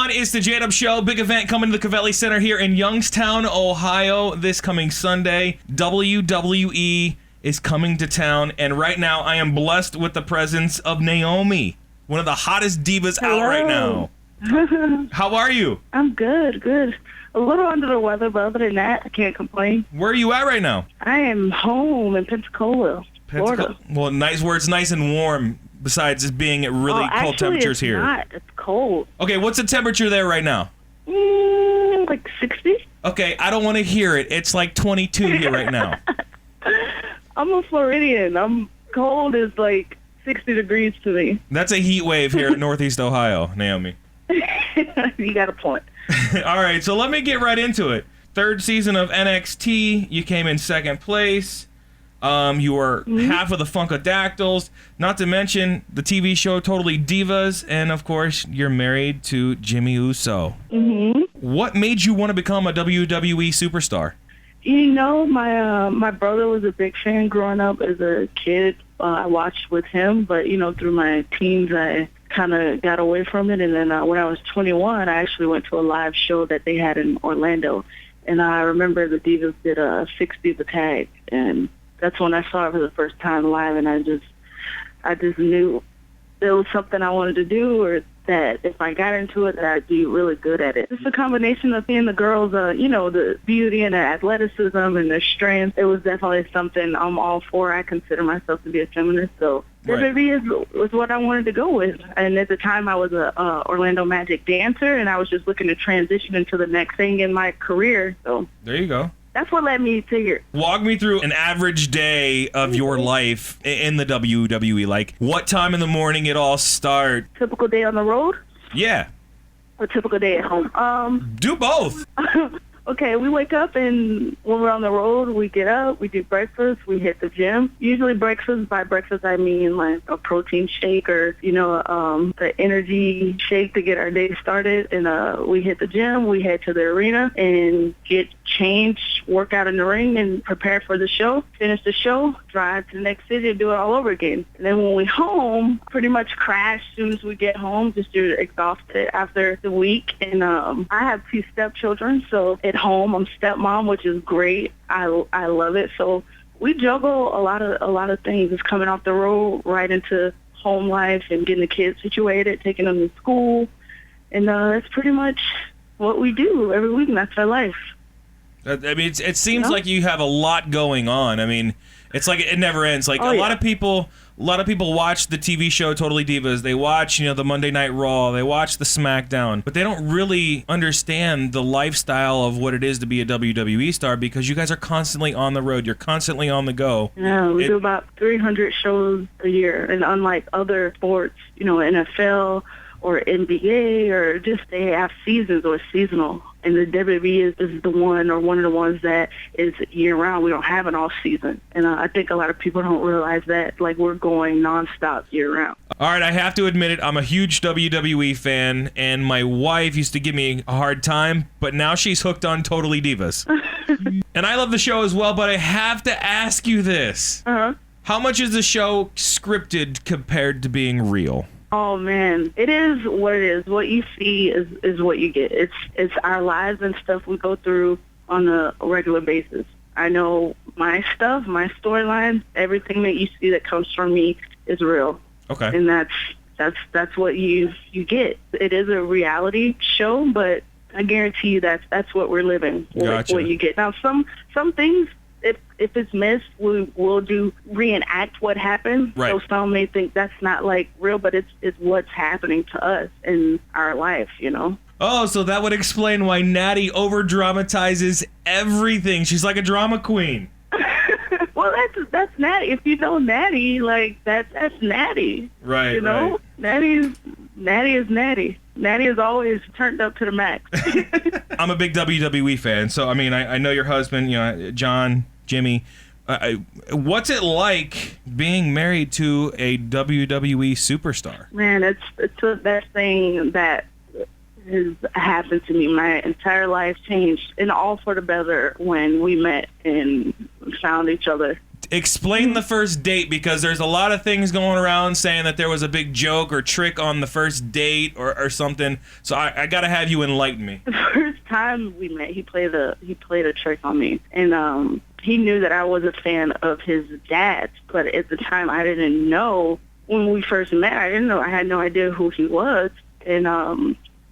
on? It's the JDub Show. Big event coming to the Covelli Center here in Youngstown, Ohio this coming Sunday. WWE is coming to town, and right now I am blessed with the presence of Naomi, one of the hottest divas out right now. How are you? I'm good. A little under the weather, but other than that, I can't complain. Where are you at right now? I am home in Pensacola, Florida. Well, nice where it's nice and warm, besides it being at really cold temperatures here. It's cold. Okay, what's the temperature there right now? Like 60. Okay, I don't want to hear it. It's like 22 here right now. I'm a Floridian. Cold is like 60 degrees to me. That's a heat wave here in Northeast Ohio, Naomi. You got a point. All right, so let me get right into it. Third season of NXT, you came in second place. You were half of the Funkadactyls, not to mention the TV show Totally Divas, and of course, you're married to Jimmy Uso. What made you want to become a WWE superstar? You know, my brother was a big fan growing up as a kid. I watched with him, but, you know, through my teens, I kind of got away from it. And then when I was 21, I actually went to a live show that they had in Orlando. And I remember the Divas did a 6 Diva tag, and that's when I saw it for the first time live, and I just knew it was something I wanted to do, or that if I got into it, that I'd be really good at it. It's a combination of seeing the girls, you know, the beauty and the athleticism and the strength. It was definitely something I'm all for. I consider myself to be a feminist, so WWE was what I wanted to go with. And at the time, I was a Orlando Magic dancer, and I was just looking to transition into the next thing in my career. So there you go. That's what led me to here. Walk me through an average day of your life in the WWE. Like, what time in the morning it all start? Typical day on the road? Yeah. A typical day at home? Do both. Okay, we wake up, and when we're on the road, we get up, we do breakfast, we hit the gym. Usually breakfast, by breakfast I mean like a protein shake or, you know, the energy shake to get our day started. And we hit the gym, we head to the arena and get changed, work out in the ring, and prepare for the show. Finish the show, drive to the next city and do it all over again. And then when we home, pretty much crash as soon as we get home, just you're exhausted after the week. And I have 2 stepchildren, so at home I'm stepmom, which is great. I love it. So we juggle a lot of things. It's coming off the road right into home life and getting the kids situated, taking them to school, and that's pretty much what we do every week, and that's our life. I mean, it seems like you have a lot going on. I mean, it's like it never ends. Like a lot of people watch the TV show Totally Divas. They watch, you know, the Monday Night Raw. They watch the SmackDown, but they don't really understand the lifestyle of what it is to be a WWE star, because you guys are constantly on the road. You're constantly on the go. Yeah, we do about 300 shows a year, and unlike other sports, you know, NFL or NBA, or just they have seasons or seasonal. And the WWE is the one, or one of the ones that is year-round. We don't have an off-season. And I think a lot of people don't realize that, like, we're going nonstop year-round. All right, I have to admit it. I'm a huge WWE fan, and my wife used to give me a hard time, but now she's hooked on Totally Divas. And I love the show as well, but I have to ask you this. How much is the show scripted compared to being real? Oh, man, it is what it is. What you see is what you get. It's our lives and stuff we go through on a regular basis. I know my stuff, my storyline, everything that you see that comes from me is real. Okay. And that's what you get. It is a reality show, but I guarantee you that's what we're living. Gotcha. What you get. Now, some things, if it's missed, we'll reenact what happened. Right. So some may think that's not like real, but it's what's happening to us in our life, you know. Oh, so that would explain why Natty over-dramatizes everything. She's like a drama queen. Well, that's Natty. If you know Natty, like that's Natty. Right. You know, right. Natty is Natty. Natty is always turned up to the max. I'm a big WWE fan, so I mean, I know your husband, you know, John, Jimmy. What's it like being married to a WWE superstar? Man, it's the best thing that has happened to me. My entire life changed, and all for the better when we met and found each other. Explain the first date, because there's a lot of things going around saying that there was a big joke or trick on the first date or something. So I got to have you enlighten me. The first time we met, he played a trick on me, and he knew that I was a fan of his dad's, but at the time I didn't know. When we first met, I didn't know. I had no idea who he was, and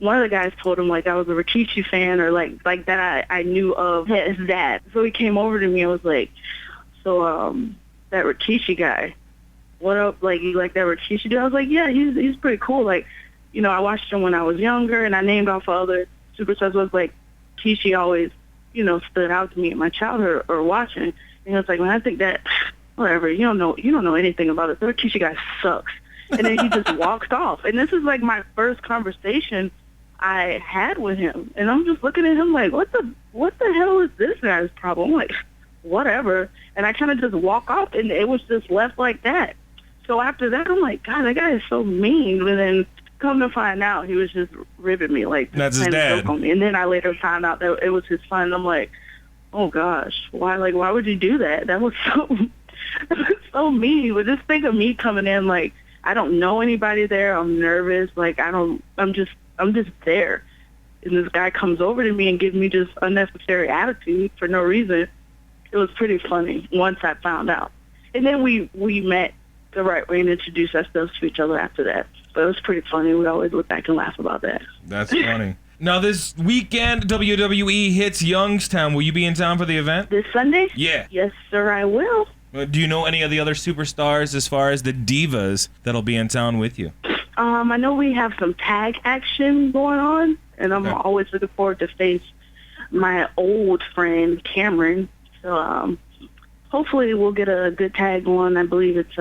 one of the guys told him like I was a Rikishi fan, or like that I knew of his dad. So he came over to me and was like, "So that Rikishi guy, what up? Like, you like that Rikishi dude?" I was like, "Yeah, he's pretty cool. Like, you know, I watched him when I was younger, and I named off other superstars. Was like, Rikishi always, you know, stood out to me in my childhood or watching." And he was like, "Man, I think that whatever. You don't know anything about it. The Rikishi guy sucks." And then he just walked off. And this is like my first conversation I had with him, and I'm just looking at him like, what the hell is this guy's problem? I'm like, whatever. And I kind of just walk off, and it was just left like that. So after that, I'm like, God, that guy is so mean. And then come to find out, he was just ribbing me, like, that's his dad. On me. And then I later found out that it was his son. And I'm like, oh gosh, why would you do that? That was so mean. But just think of me coming in like, I don't know anybody there. I'm nervous. Like, I'm just there. And this guy comes over to me and gives me just unnecessary attitude for no reason. It was pretty funny once I found out. And then we met the right way and introduced ourselves to each other after that. But it was pretty funny. We always look back and laugh about that. That's funny. Now, this weekend, WWE hits Youngstown. Will you be in town for the event? This Sunday? Yeah. Yes, sir, I will. Do you know any of the other superstars as far as the divas that'll be in town with you? I know we have some tag action going on, and I'm always looking forward to face my old friend, Cameron. So hopefully we'll get a good tag going. I believe it's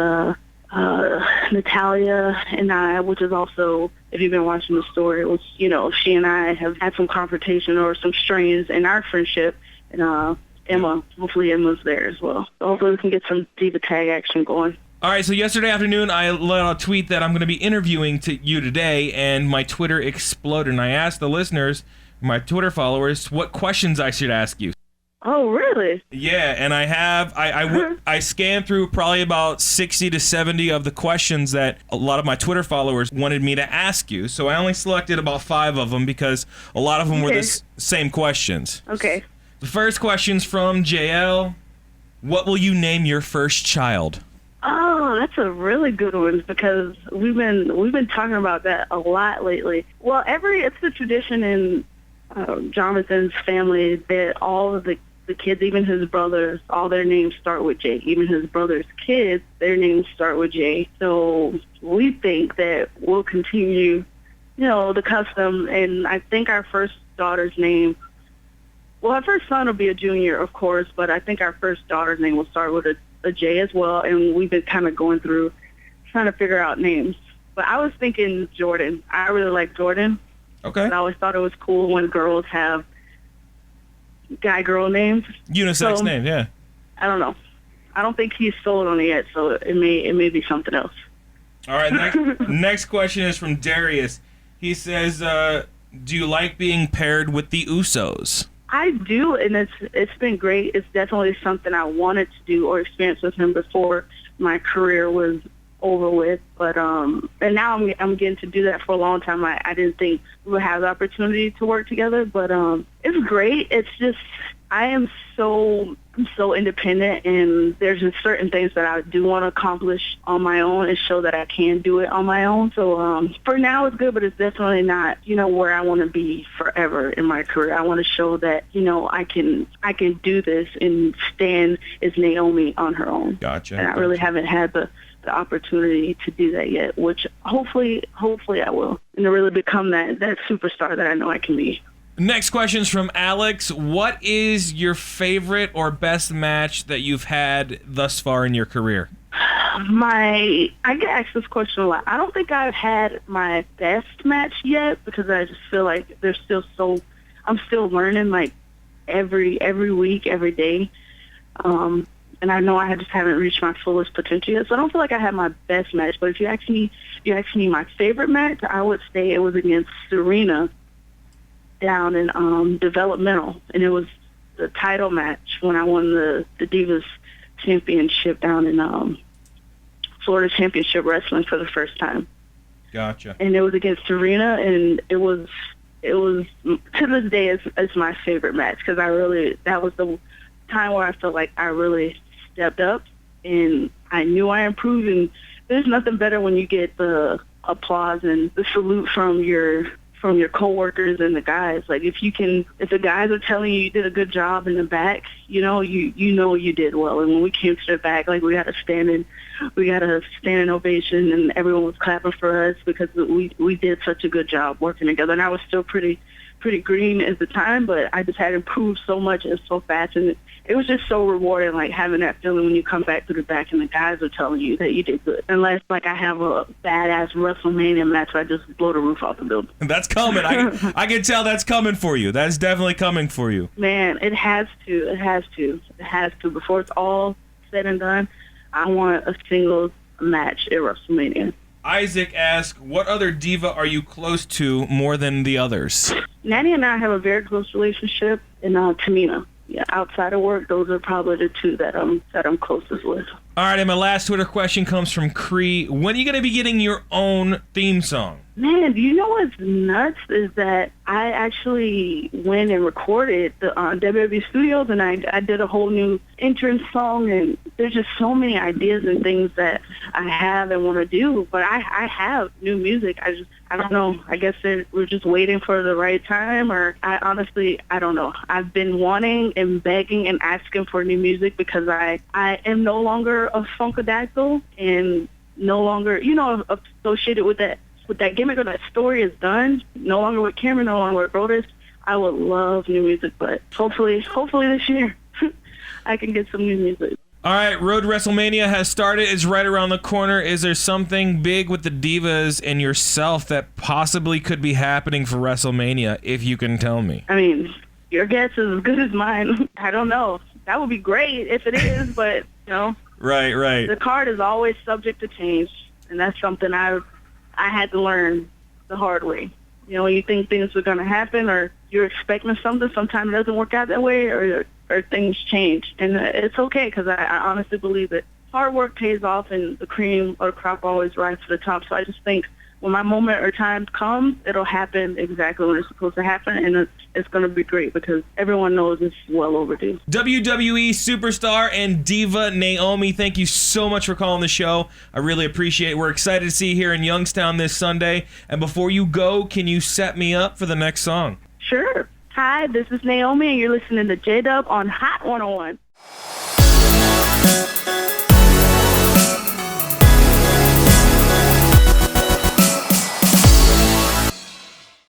Natalia and I, which is also, if you've been watching the story, it was, you know, she and I have had some confrontation or some strains in our friendship, and Emma, hopefully Emma's there as well. So hopefully we can get some diva tag action going. All right, so yesterday afternoon, I let out a tweet that I'm going to be interviewing you today, and my Twitter exploded. And I asked the listeners, my Twitter followers, what questions I should ask you. Oh, really? Yeah, and I scanned through probably about 60 to 70 of the questions that a lot of my Twitter followers wanted me to ask you. So I only selected about 5 of them because a lot of them were the same questions. Okay. The first question's from JL. What will you name your first child? Oh, that's a really good one because we've been talking about that a lot lately. Well, it's the tradition in Jonathan's family that all of the kids, even his brothers, all their names start with J. Even his brother's kids, their names start with J. So we think that we'll continue, you know, the custom. And I think our first daughter's name, well, our first son will be a junior, of course, but I think our first daughter's name will start with a J as well. And we've been kind of going through trying to figure out names. But I was thinking Jordan. I really like Jordan. Okay. I always thought it was cool when girls have guy-girl names. Unisex name, yeah. I don't know. I don't think he's sold on it yet, so it may be something else. All right, next question is from Darius. He says, do you like being paired with the Usos? I do, and it's been great. It's definitely something I wanted to do or experience with him before my career was over with, but and now I'm getting to do that for a long time. I didn't think we would have the opportunity to work together, but it's great. It's just I'm so independent, and there's just certain things that I do want to accomplish on my own and show that I can do it on my own. So for now it's good, but it's definitely not, you know, where I want to be forever in my career. I want to show that, you know, I can do this and stand as Naomi on her own. Gotcha. And I really haven't had the opportunity to do that yet, which hopefully I will, and to really become that superstar that I know I can be. Next question is from Alex. What is your favorite or best match that you've had thus far in your career? I get asked this question a lot. I don't think I've had my best match yet because I just feel like I'm still learning like every week, every day. And I know I just haven't reached my fullest potential yet, so I don't feel like I had my best match. But if you ask me my favorite match, I would say it was against Serena down in developmental, and it was the title match when I won the Divas championship down in Florida Championship Wrestling for the first time. Gotcha. And it was against Serena, and it was to this day it's my favorite match because that was the time where I felt like I really stepped up and I knew I improved. And there's nothing better when you get the applause and the salute from your coworkers and the guys. Like if the guys are telling you did a good job in the back, you know you did well. And when we came to the back, like we got a standing ovation, and everyone was clapping for us because we did such a good job working together. And I was still pretty green at the time, but I just had improved so much and so fast, and it was just so rewarding, like having that feeling when you come back to the back and the guys are telling you that you did good. Unless like I have a badass WrestleMania match, I just blow the roof off the building. That's coming. I can tell that's coming for you. That's definitely coming for you. Man, it has to. Before it's all said and done, I want a singles match at WrestleMania. Isaac asks, what other diva are you close to more than the others? Natty and I have a very close relationship, and Tamina. Yeah, outside of work, those are probably the two that I'm closest with. All right, and my last Twitter question comes from Cree. When are you going to be getting your own theme song? Man, do you know what's nuts is that I actually went and recorded the WWE Studios, and I did a whole new entrance song, and there's just so many ideas and things that I have and want to do. But I have new music. I don't know. I guess we're just waiting for the right time, or I don't know. I've been wanting and begging and asking for new music because I am no longer a Funkadactyl and no longer, associated with that gimmick or that story is done. No longer with Cameron, no longer with Brodus. I would love new music, but hopefully this year I can get some new music. All right, Road WrestleMania has started. It's right around the corner. Is there something big with the Divas and yourself that possibly could be happening for WrestleMania, if you can tell me? I mean, your guess is as good as mine. I don't know. That would be great if it is, but, Right. The card is always subject to change, and that's something I had to learn the hard way. When you think things are going to happen or you're expecting something, sometimes it doesn't work out that way or things change. And it's okay because I honestly believe that hard work pays off and the cream or crop always rises to the top. So I just think when my moment or time comes, it'll happen exactly when it's supposed to happen, and it's going to be great because everyone knows it's well overdue. WWE superstar and diva Naomi, thank you so much for calling the show. I really appreciate it. We're excited to see you here in Youngstown this Sunday. And before you go, can you set me up for the next song? Sure. Hi, this is Naomi, and you're listening to JDub on Hot 101.